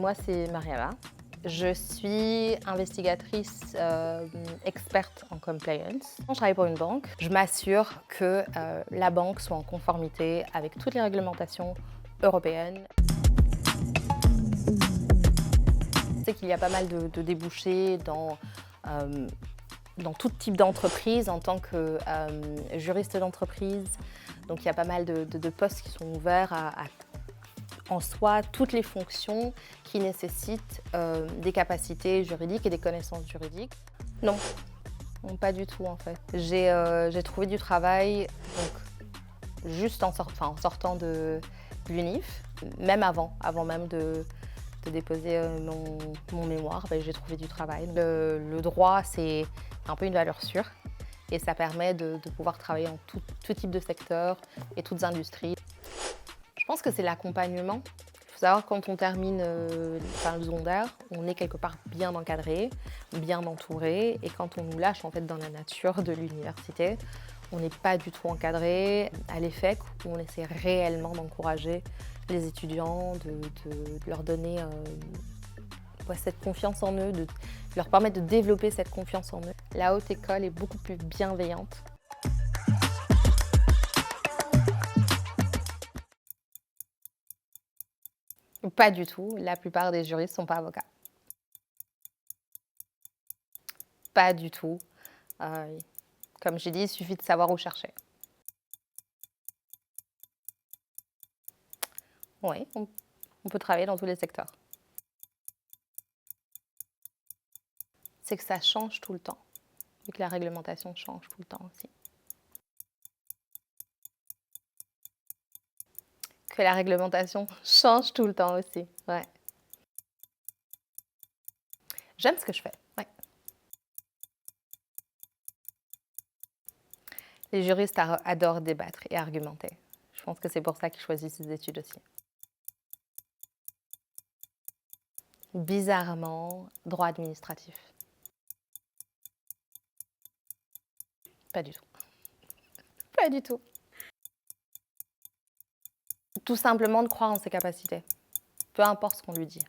Moi, c'est Mariama. Je suis investigatrice experte en compliance. Quand je travaille pour une banque, je m'assure que la banque soit en conformité avec toutes les réglementations européennes. Je sais qu'il y a pas mal de débouchés dans tout type d'entreprise en tant que juriste d'entreprise. Donc il y a pas mal de postes qui sont ouverts en soi toutes les fonctions qui nécessitent des capacités juridiques et des connaissances juridiques. Non, non, pas du tout en fait. J'ai trouvé du travail donc, juste en sortant de l'UNIF, même avant même de déposer mon mémoire, j'ai trouvé du travail. Le droit, c'est un peu une valeur sûre et ça permet de pouvoir travailler en tout type de secteur et toutes industries. Je pense que c'est l'accompagnement. Il faut savoir que quand on termine le secondaire, on est quelque part bien encadré, bien entouré. Et quand on nous lâche en fait, dans la nature de l'université, on n'est pas du tout encadré. À l'EFEC, où on essaie réellement d'encourager les étudiants, de leur donner cette confiance en eux, de leur permettre de développer cette confiance en eux. La haute école est beaucoup plus bienveillante. Pas du tout. La plupart des juristes ne sont pas avocats. Pas du tout. Comme j'ai dit, il suffit de savoir où chercher. Oui, on peut travailler dans tous les secteurs. C'est que ça change tout le temps, et que la réglementation change tout le temps aussi. Que la réglementation change tout le temps aussi, ouais. J'aime ce que je fais, ouais. Les juristes adorent débattre et argumenter. Je pense que c'est pour ça qu'ils choisissent ces études aussi. Bizarrement, droit administratif. Pas du tout. Pas du tout. Tout simplement de croire en ses capacités, peu importe ce qu'on lui dit.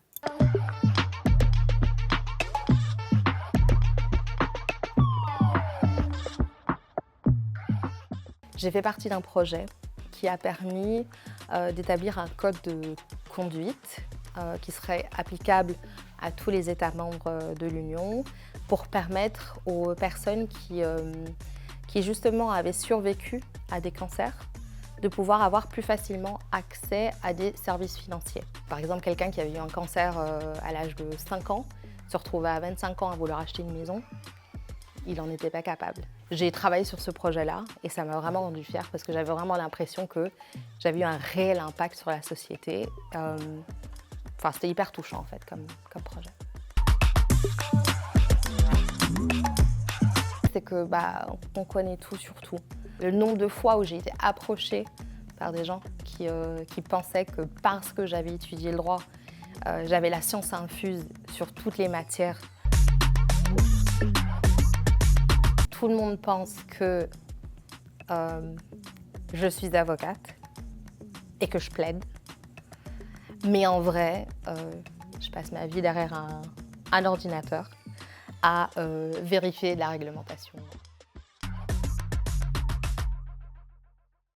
J'ai fait partie d'un projet qui a permis d'établir un code de conduite qui serait applicable à tous les États membres de l'Union pour permettre aux personnes qui justement avaient survécu à des cancers de pouvoir avoir plus facilement accès à des services financiers. Par exemple, quelqu'un qui avait eu un cancer à l'âge de 5 ans se retrouvait à 25 ans à vouloir acheter une maison. Il n'en était pas capable. J'ai travaillé sur ce projet-là et ça m'a vraiment rendue fière parce que j'avais vraiment l'impression que j'avais eu un réel impact sur la société. C'était hyper touchant en fait comme projet. C'est que on connaît tout sur tout. Le nombre de fois où j'ai été approchée par des gens qui pensaient que parce que j'avais étudié le droit, j'avais la science infuse sur toutes les matières. Tout le monde pense que je suis avocate et que je plaide. Mais en vrai, je passe ma vie derrière un ordinateur à vérifier la réglementation.